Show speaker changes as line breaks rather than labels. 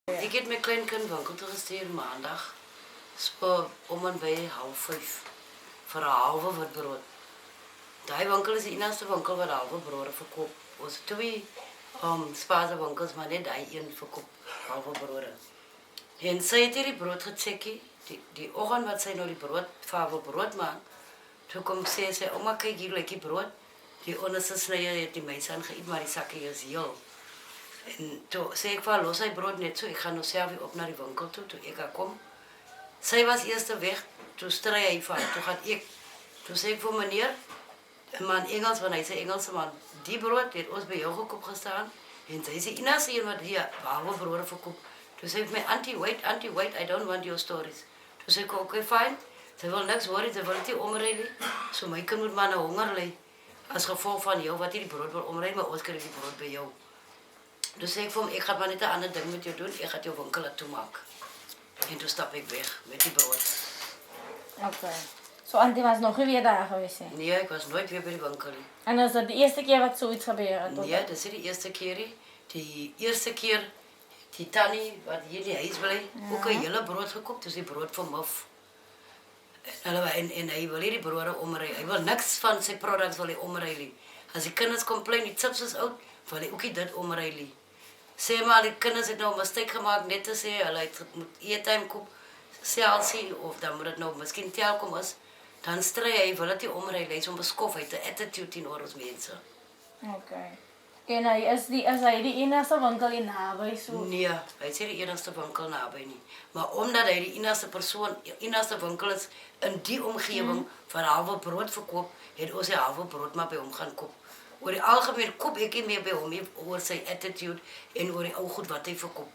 Ik heb mijn kleinkind winkel toe gestuur maandag. Om en by 4:30 vir 'n halwe witbrood. Daai winkel is die enigste winkel wat halwe brode verkoop. Ons het twee spaarse winkels, maar net daai een verkoop halwe brode. En sy het hierdie brood gecheckie, die oggend wat sy nou die brood, halwe brood maak, toe kom sê sy, ouma kyk hier lyk die brood, die onderste snye het die meisie aangeëet, maar die sakkie is heel. En toe sê ek vir los hy brood net so, ek gaan nou self weer op na die winkel toe ek gaan kom. Sy was eers weg, toe stry hy van, toe gaan ek, toe sê ek vir meneer, 'n man Engels, want hy sê Engelse man, die brood het ons by jou gekoop gestaan, en sy sê, enigste een wat hier halwe brode verkoop. Toe sê ek my, auntie, wait, I don't want your stories. Toe sê ek, okay, fine, sy wil niks hoor, sy wil dit nie omry nie, so my kind moet maar nou honger ly, as gevolg van jou, wat die brood wil omry, maar ons kry die brood by jou. Toe sê ek vir hom, ek gaan maar net 'n ander ding met jou doen, ek gaan jou winkel laat toemaak. En toe stap ek weg met die brood.
Okay. So auntie was nog nie weer daar geweest nie?
Nee, ek was nooit weer by die winkel nie.
En is dit die eerste keer wat zoiets gebeur het?
Nee, dit is nie die eerste keer nie. Die eerste keer, die tannie wat hier in die huis bly, ook 'n hele brood gekoop, dis die brood van Muff. En hy wil nie die brode omry. Hy wil niks van sy products wil hy omry nie. As die kinders complain, die chips is oud, wil hy ook nie dit omry nie. Sê maar, die kinders het nou 'n mistake gemaak, net te sê, hulle moet airtime koop, selsie, of dan moet dit nou miskien Telkom is, dan stry hy, wil dit nie omry, hy is onbeskof, hy het 'n attitude teenoor ons mense.
Okay. En hy is die enigste winkel hier naby so?
Nee, hy is nie die enigste winkel naby nie. Maar omdat hy die enigste winkel is in die omgewing van halwe brood verkoop, het ons die halwe brood maar by hom gaan koop. Oor die algemeen koop ek nie meer by hom oor sy attitude en oor die ou goed wat hy verkoop.